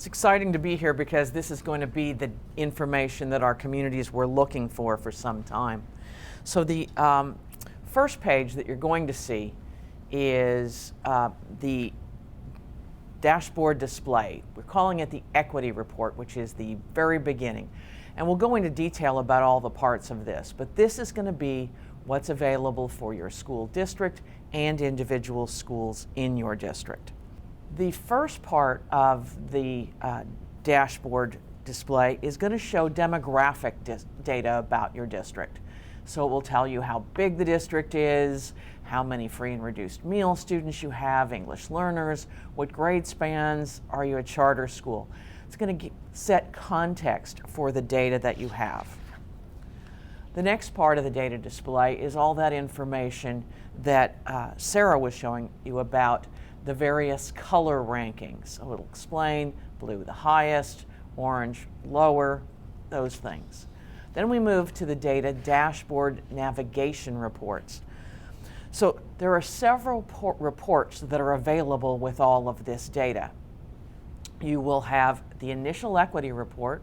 It's exciting to be here because this is going to be the information that our communities were looking for some time. So the first page that you're going to see is the dashboard display. We're calling it the equity report, which is the very beginning. And we'll go into detail about all the parts of this, but this is going to be what's available for your school district and individual schools in your district. The first part of the dashboard display is going to show demographic data about your district. So it will tell you how big the district is, how many free and reduced meal students you have, English learners, what grade spans, are you a charter school. It's going to set context for the data that you have. The next part of the data display is all that information that Sarah was showing you about the various color rankings. So it'll explain blue the highest, orange lower, those things. Then we move to the data dashboard navigation reports. So there are several reports that are available with all of this data. You will have the initial equity report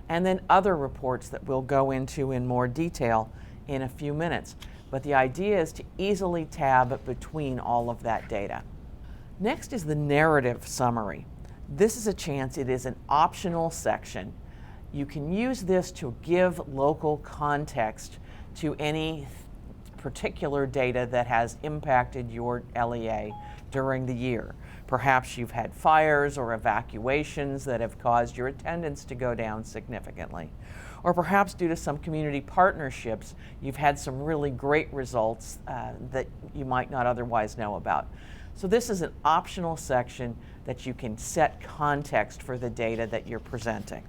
and then other reports that we'll go into in more detail in a few minutes. But the idea is to easily tab between all of that data. Next is the narrative summary. This is a chance, it is an optional section. You can use this to give local context to any particular data that has impacted your LEA during the year. Perhaps you've had fires or evacuations that have caused your attendance to go down significantly. Or perhaps due to some community partnerships, you've had some really great results that you might not otherwise know about. So this is an optional section that you can set context for the data that you're presenting.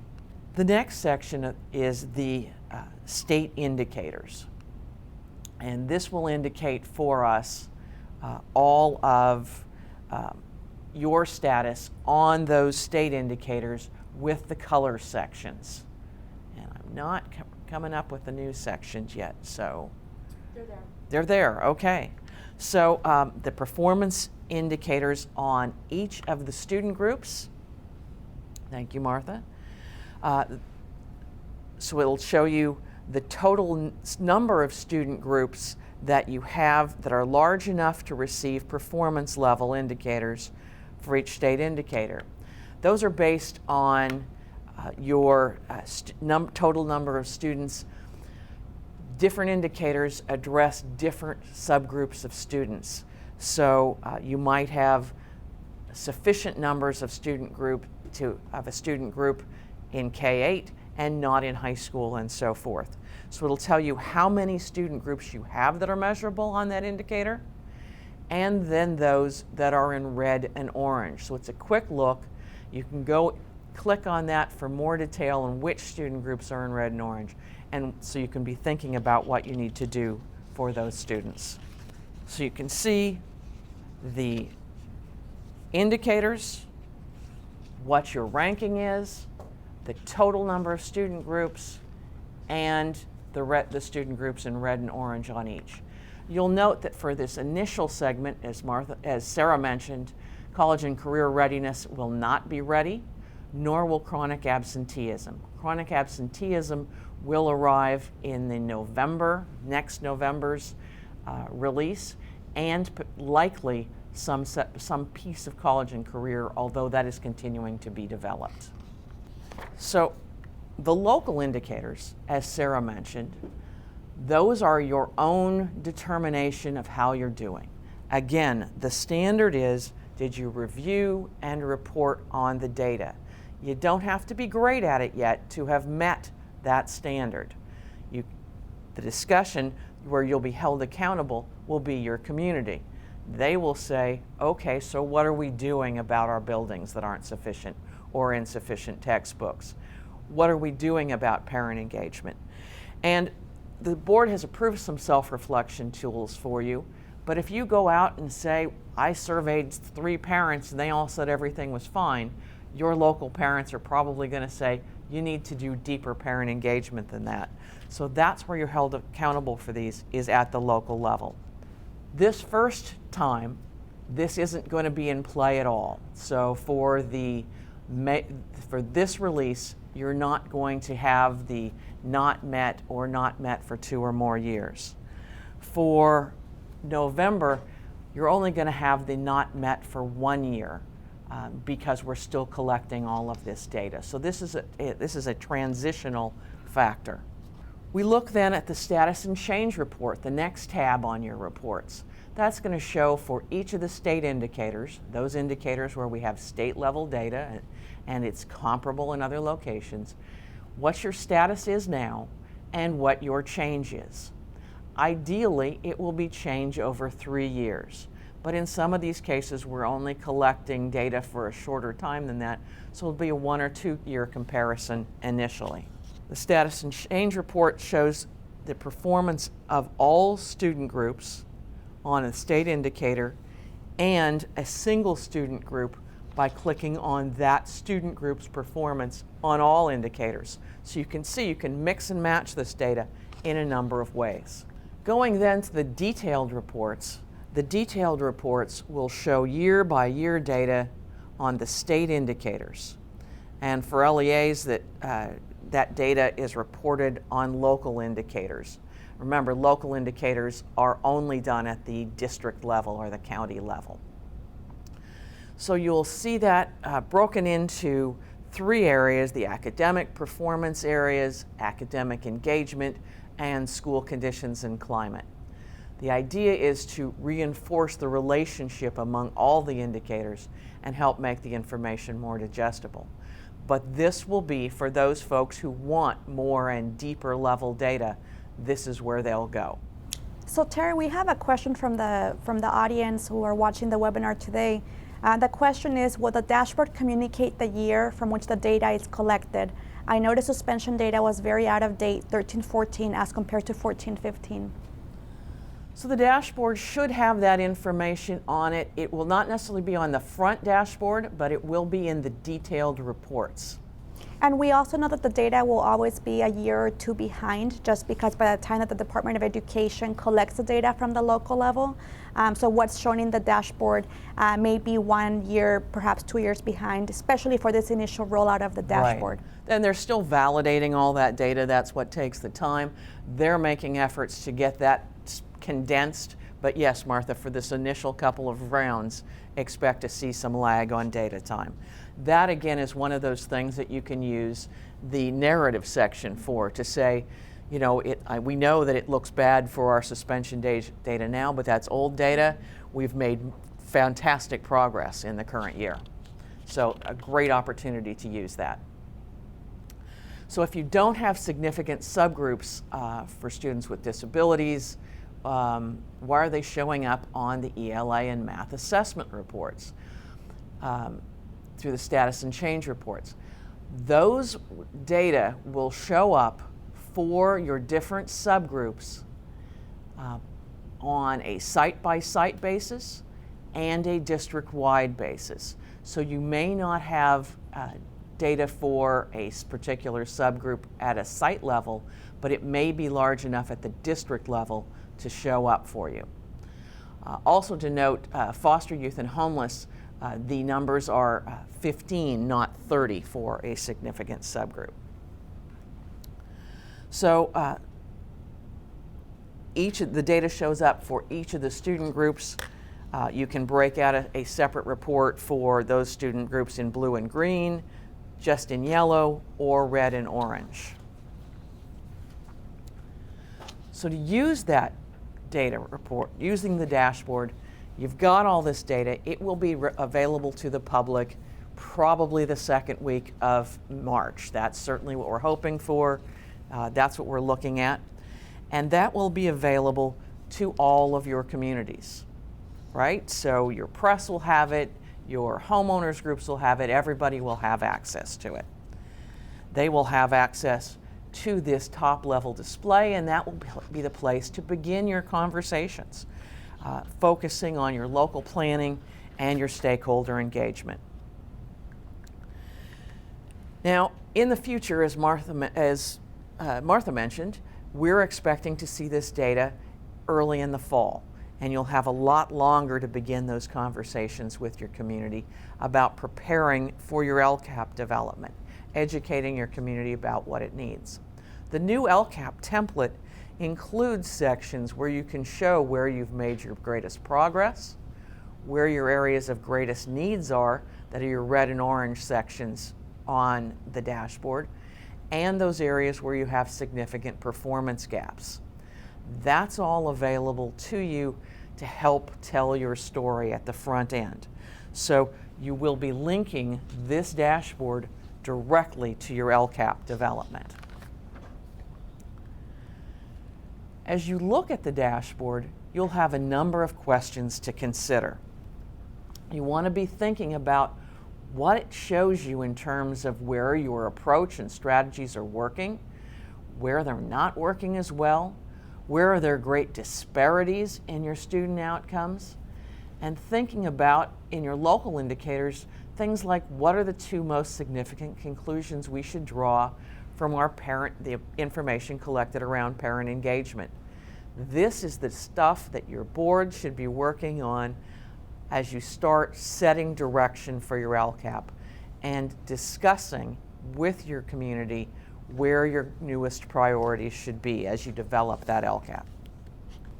The next section is the state indicators. And this will indicate for us all of your status on those state indicators with the color sections. And I'm not coming up with the new sections yet, so. They're there. They're there, okay. So the performance indicators on each of the student groups. Thank you, Martha. So it'll show you the total number of student groups that you have that are large enough to receive performance level indicators for each state indicator. Those are based on your total number of students. Different indicators address different subgroups of students. So you might have sufficient numbers of a student group in K-8 and not in high school and so forth. So it'll tell you how many student groups you have that are measurable on that indicator, and then those that are in red and orange. So it's a quick look. You can go click on that for more detail on which student groups are in red and orange, and so you can be thinking about what you need to do for those students. So you can see the indicators, what your ranking is, the total number of student groups, and the student groups in red and orange on each. You'll note that for this initial segment, as Sarah mentioned, college and career readiness will not be ready, nor will chronic absenteeism. Chronic absenteeism will arrive in the next November's release, and likely some piece of college and career, although that is continuing to be developed. So the local indicators, as Sarah mentioned, those are your own determination of how you're doing. Again, the standard is, did you review and report on the data? You don't have to be great at it yet to have met that standard. The discussion where you'll be held accountable will be your community. They will say, okay, so what are we doing about our buildings that aren't sufficient or insufficient textbooks? What are we doing about parent engagement? And the board has approved some self-reflection tools for you, but if you go out and say, I surveyed 3 parents and they all said everything was fine, your local parents are probably going to say, you need to do deeper parent engagement than that. So that's where you're held accountable for these, is at the local level. This first time, this isn't going to be in play at all. So for the For this release, you're not going to have the not met or not met for 2 or more years. For November, you're only going to have the not met for 1 year because we're still collecting all of this data. So this is a transitional factor. We look then at the status and change report, the next tab on your reports. That's going to show for each of the state indicators, those indicators where we have state level data and it's comparable in other locations, what your status is now and what your change is. Ideally, it will be change over 3 years, but in some of these cases we're only collecting data for a shorter time than that, so it'll be a 1 or 2 year comparison initially. The status and change report shows the performance of all student groups on a state indicator and a single student group by clicking on that student group's performance on all indicators. So you can see you can mix and match this data in a number of ways. Going then to the detailed reports will show year by year data on the state indicators. And for LEAs, that data is reported on local indicators. Remember, local indicators are only done at the district level or the county level. So you'll see that broken into 3 areas: the academic performance areas, academic engagement, and school conditions and climate. The idea is to reinforce the relationship among all the indicators and help make the information more digestible. But this will be for those folks who want more and deeper level data. This is where they'll go. So Terry, we have a question from the audience who are watching the webinar today. The question is, will the dashboard communicate the year from which the data is collected? I know the suspension data was very out of date, 13-14 as compared to 14-15. So the dashboard should have that information on it. It will not necessarily be on the front dashboard, but it will be in the detailed reports. And we also know that the data will always be a year or 2 behind, just because by the time that the Department of Education collects the data from the local level, so what's shown in the dashboard may be 1 year, perhaps 2 years behind, especially for this initial rollout of the dashboard. Right. And they're still validating all that data. That's what takes the time. They're making efforts to get that condensed, but yes, Martha, for this initial couple of rounds, expect to see some lag on data time. That again is one of those things that you can use the narrative section for, to say, you know, we know that it looks bad for our suspension data now, but that's old data. We've made fantastic progress in the current year. So a great opportunity to use that. So if you don't have significant subgroups for students with disabilities, why are they showing up on the ELA and math assessment reports through the status and change reports? Those data will show up for your different subgroups on a site-by-site basis and a district-wide basis. So you may not have data for a particular subgroup at a site level, but it may be large enough at the district level to show up for you. Also to note, foster youth and homeless, the numbers are 15, not 30 for a significant subgroup. So the data shows up for each of the student groups. You can break out a separate report for those student groups in blue and green, just in yellow, or red and orange. So to use that data report, using the dashboard, you've got all this data. It will be available to the public probably the second week of March. That's certainly what we're hoping for. That's what we're looking at. And that will be available to all of your communities, right? So your press will have it, your homeowners groups will have it, everybody will have access to it. They will have access to this top level display, and that will be the place to begin your conversations, focusing on your local planning and your stakeholder engagement. Now, in the future, as Martha mentioned, we're expecting to see this data early in the fall. and you'll have a lot longer to begin those conversations with your community about preparing for your LCAP development, educating your community about what it needs. The new LCAP template includes sections where you can show where you've made your greatest progress, where your areas of greatest needs are, that are your red and orange sections on the dashboard, and those areas where you have significant performance gaps. That's all available to you to help tell your story at the front end. So you will be linking this dashboard directly to your LCAP development. As you look at the dashboard, you'll have a number of questions to consider. You want to be thinking about what it shows you in terms of where your approach and strategies are working, where they're not working as well, where are there great disparities in your student outcomes, and thinking about, in your local indicators, things like what are the two most significant conclusions we should draw from the information collected around parent engagement. This is the stuff that your board should be working on as you start setting direction for your LCAP and discussing with your community where your newest priorities should be as you develop that LCAP.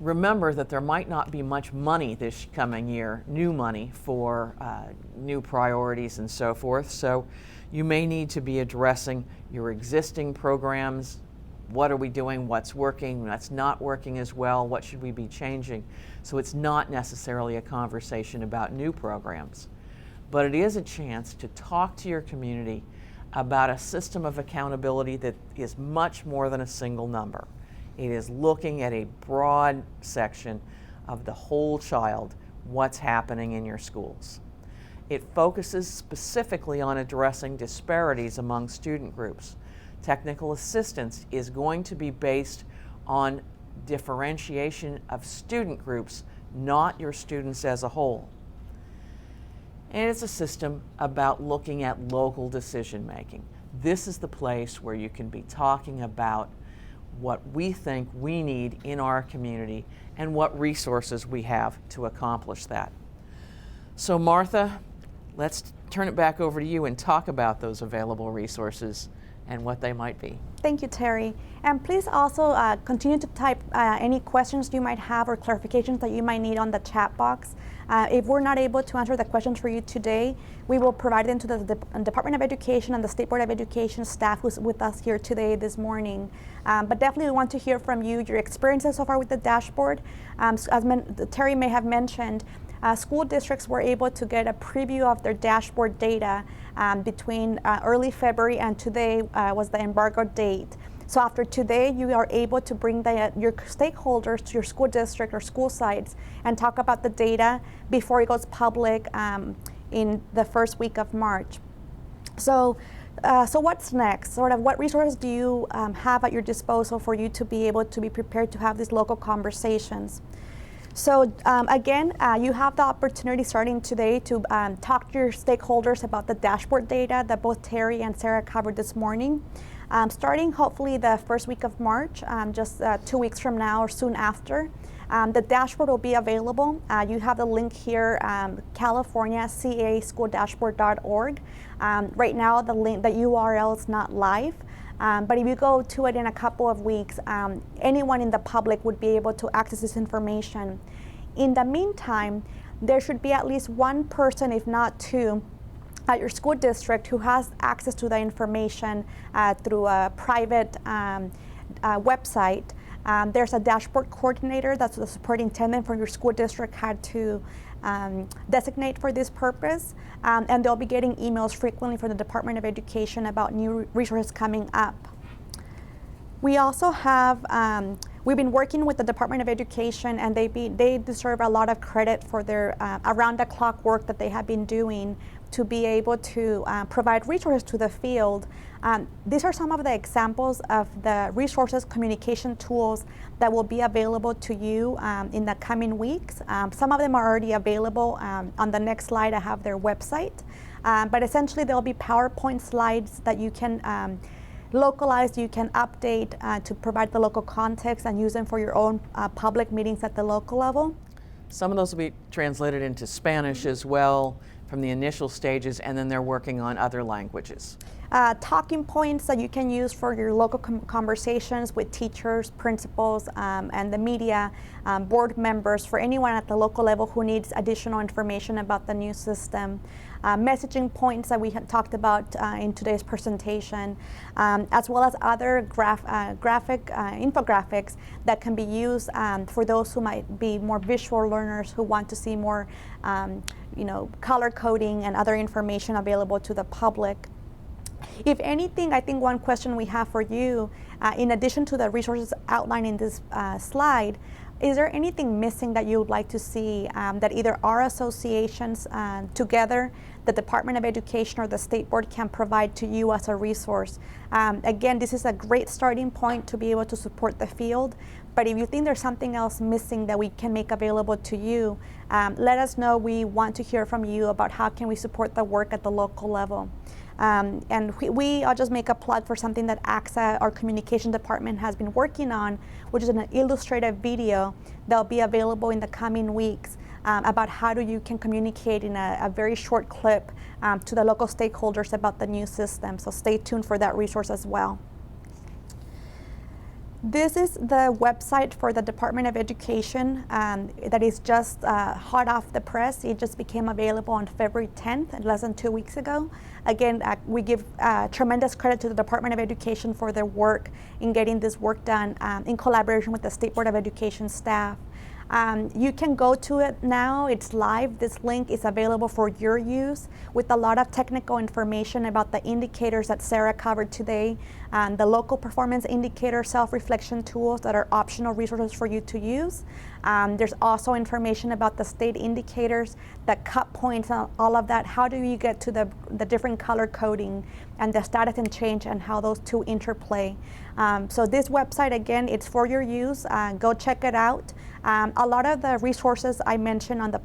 Remember that there might not be much money this coming year, new money for new priorities and so forth, so you may need to be addressing your existing programs. What are we doing? What's working? What's not working as well? What should we be changing? So it's not necessarily a conversation about new programs, but it is a chance to talk to your community about a system of accountability that is much more than a single number. It is looking at a broad section of the whole child, what's happening in your schools. It focuses specifically on addressing disparities among student groups. Technical assistance is going to be based on differentiation of student groups, not your students as a whole. And it's a system about looking at local decision making. This is the place where you can be talking about what we think we need in our community and what resources we have to accomplish that. So Martha, let's turn it back over to you and talk about those available resources and what they might be. Thank you, Terry. And please also continue to type any questions you might have or clarifications that you might need on the chat box. If we're not able to answer the questions for you today, we will provide them to the Department of Education and the State Board of Education staff who's with us here today this morning. But definitely we want to hear from you, your experiences so far with the dashboard. As Terry may have mentioned, school districts were able to get a preview of their dashboard data between early February and today was the embargo date. So after today, you are able to bring your stakeholders to your school district or school sites and talk about the data before it goes public in the first week of March. So what's next? Sort of what resources do you have at your disposal for you to be able to be prepared to have these local conversations? So again, you have the opportunity starting today to talk to your stakeholders about the dashboard data that both Terry and Sarah covered this morning. Starting hopefully the first week of March, just 2 weeks from now or soon after, the dashboard will be available. You have the link here, California CASchool-dashboard.org. Right now, the URL is not live. But if you go to it in a couple of weeks, anyone in the public would be able to access this information. In the meantime, there should be at least one person, if not two, at your school district who has access to the information through a private website. There's a dashboard coordinator, that's the superintendent for your school district had to designate for this purpose, and they'll be getting emails frequently from the Department of Education about new resources coming up. We also have, we've been working with the Department of Education, and they deserve a lot of credit for their around-the-clock work that they have been doing to be able to provide resources to the field. These are some of the examples of the resources, communication tools that will be available to you in the coming weeks. Some of them are already available. On the next slide, I have their website. But essentially, there'll be PowerPoint slides that you can localize, you can update to provide the local context and use them for your own public meetings at the local level. Some of those will be translated into Spanish as well from the initial stages, and then they're working on other languages. Talking points that you can use for your local conversations with teachers, principals, and the media, board members, for anyone at the local level who needs additional information about the new system. Messaging points that we had talked about in today's presentation, as well as other infographics that can be used for those who might be more visual learners who want to see more color coding and other information available to the public. If anything, I think one question we have for you, in addition to the resources outlined in this slide, is there anything missing that you would like to see that either our associations together, the Department of Education, or the State Board can provide to you as a resource? Again, this is a great starting point to be able to support the field, but if you think there's something else missing that we can make available to you, let us know. We want to hear from you about how can we support the work at the local level. And I'll just make a plug for something that ACSA, our communication department, has been working on, which is an illustrative video that'll be available in the coming weeks about how you can communicate in a very short clip to the local stakeholders about the new system. So stay tuned for that resource as well. This is the website for the Department of Education that is just hot off the press. It just became available on February 10th, less than 2 weeks ago. Again, we give tremendous credit to the Department of Education for their work in getting this work done in collaboration with the State Board of Education staff. You can go to it now. It's live. This link is available for your use with a lot of technical information about the indicators that Sarah covered today, the local performance indicator self-reflection tools that are optional resources for you to use. There's also information about the state indicators, the cut points, all of that. How do you get to the different color coding and the status and change and how those two interplay? So this website, again, it's for your use. Go check it out. A lot of the resources I mentioned on the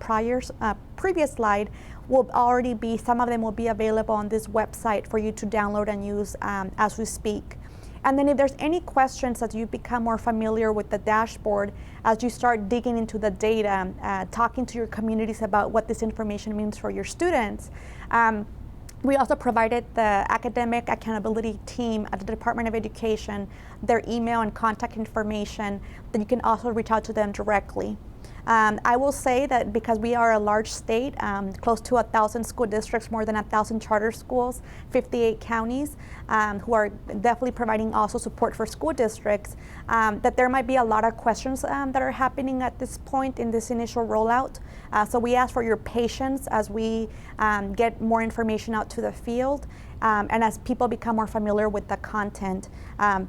previous slide will already be, some of them will be available on this website for you to download and use as we speak. And then if there's any questions as you become more familiar with the dashboard, as you start digging into the data, talking to your communities about what this information means for your students, we also provided the academic accountability team at the Department of Education their email and contact information that you can also reach out to them directly. I will say that because we are a large state, close to 1,000 school districts, more than 1,000 charter schools, 58 counties, who are definitely providing also support for school districts, that there might be a lot of questions that are happening at this point in this initial rollout. So we ask for your patience as we get more information out to the field. And as people become more familiar with the content.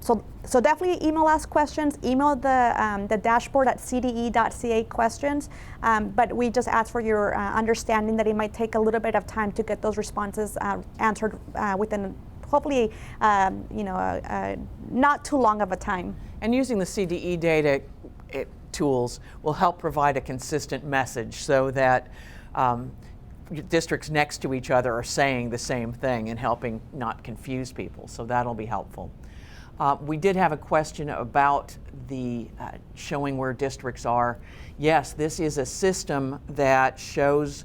So definitely email us questions, email the dashboard at cde.ca questions, but we just ask for your understanding that it might take a little bit of time to get those responses answered within hopefully not too long of a time. And using the CDE data tools will help provide a consistent message so that districts next to each other are saying the same thing and helping not confuse people. So that'll be helpful. We did have a question about the showing where districts are. Yes, this is a system that shows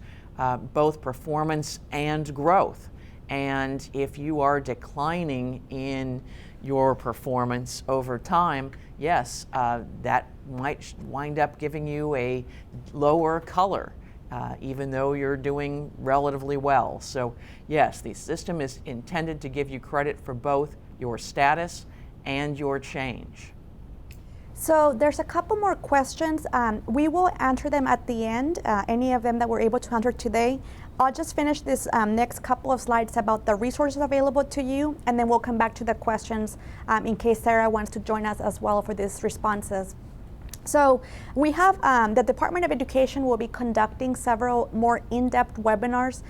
both performance and growth. And if you are declining in your performance over time, yes, that might wind up giving you a lower color. Even though you're doing relatively well. So yes, the system is intended to give you credit for both your status and your change. So there's a couple more questions. We will answer them at the end, any of them that we're able to answer today. I'll just finish this next couple of slides about the resources available to you, and then we'll come back to the questions in case Sarah wants to join us as well for these responses. So we have the Department of Education will be conducting several more in-depth webinars.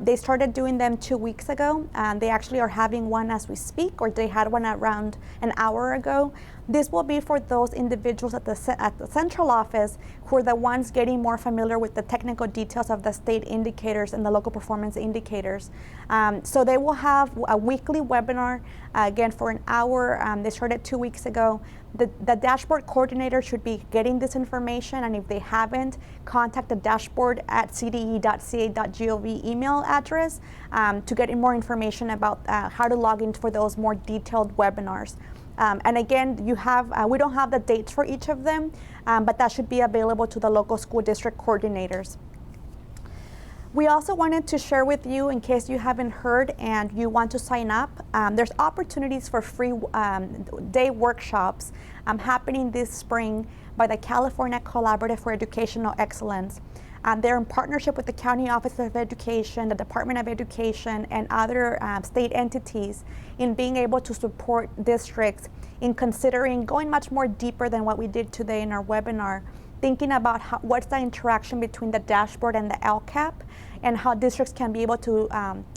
They started doing them 2 weeks ago. They actually are having one as we speak, or they had one around an hour ago. This will be for those individuals at the central office who are the ones getting more familiar with the technical details of the state indicators and the local performance indicators. So they will have a weekly webinar, again for an hour. They started 2 weeks ago. The dashboard coordinator should be getting this information, and if they haven't, contact the dashboard at cde.ca.gov email address to get more information about how to log in for those more detailed webinars. And again, we don't have the dates for each of them, but that should be available to the local school district coordinators. We also wanted to share with you, in case you haven't heard and you want to sign up, there's opportunities for free day workshops happening this spring by the California Collaborative for Educational Excellence. They're in partnership with the County Office of Education, the Department of Education, and other state entities in being able to support districts in considering going much more deeper than what we did today in our webinar, thinking about what's the interaction between the dashboard and the LCAP, and how districts can be able to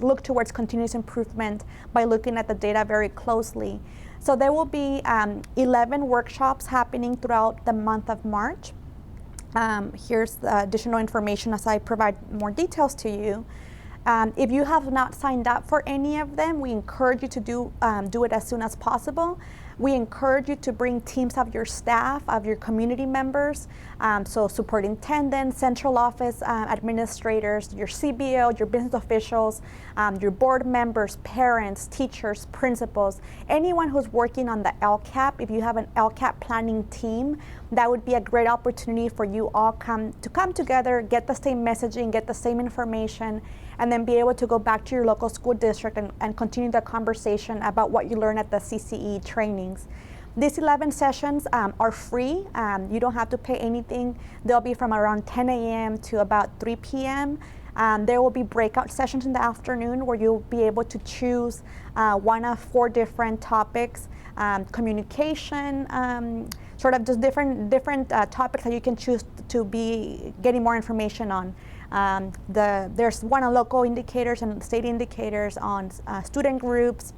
look towards continuous improvement by looking at the data very closely. So there will be 11 workshops happening throughout the month of March. Here's the additional information as I provide more details to you. If you have not signed up for any of them, we encourage you to do it as soon as possible. We encourage you to bring teams of your staff, of your community members, so superintendents, central office administrators, your CBO, your business officials, your board members, parents, teachers, principals, anyone who's working on the LCAP. If you have an LCAP planning team, that would be a great opportunity for you all to come together, get the same messaging, get the same information, and then be able to go back to your local school district and continue the conversation about what you learn at the CCEE trainings. These 11 sessions are free. You don't have to pay anything. They'll be from around 10 a.m. to about 3 p.m. There will be breakout sessions in the afternoon where you'll be able to choose one of 4 different topics, communication, sort of just different topics that you can choose to be getting more information on. There's one on local indicators and state indicators, on student groups,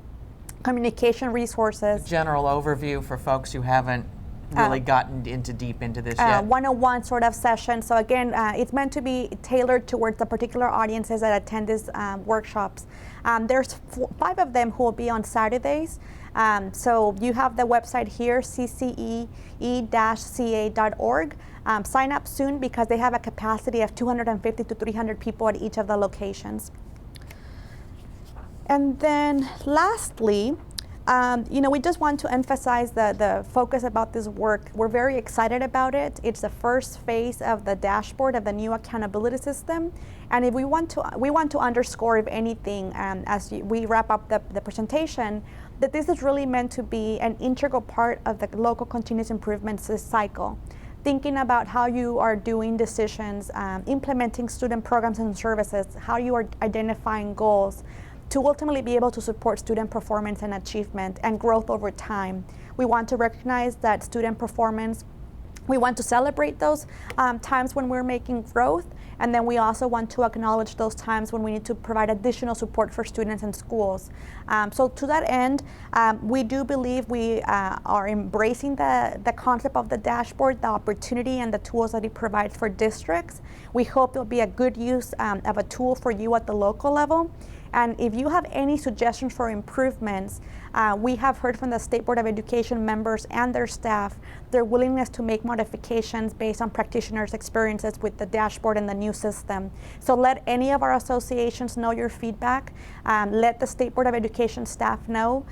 communication resources. A general overview for folks who haven't really gotten deep into this yet. One-on-one sort of session. So again, it's meant to be tailored towards the particular audiences that attend these workshops. There's 5 of them who will be on Saturdays. So you have the website here, CCEE-ca.org. Sign up soon because they have a capacity of 250 to 300 people at each of the locations. And then lastly, we just want to emphasize the focus about this work. We're very excited about it. It's the first phase of the dashboard of the new accountability system. And if we want to underscore, if anything, as we wrap up the presentation, that this is really meant to be an integral part of the local continuous improvement cycle. Thinking about how you are doing decisions, implementing student programs and services, how you are identifying goals, to ultimately be able to support student performance and achievement and growth over time. We want to recognize that student performance, we want to celebrate those times when we're making growth, and then we also want to acknowledge those times when we need to provide additional support for students and schools. So to that end, we do believe we are embracing the concept of the dashboard, the opportunity and the tools that it provides for districts. We hope it'll be a good use of a tool for you at the local level. And if you have any suggestions for improvements, we have heard from the State Board of Education members and their staff their willingness to make modifications based on practitioners' experiences with the dashboard and the new system. So let any of our associations know your feedback. Let the State Board of Education staff know.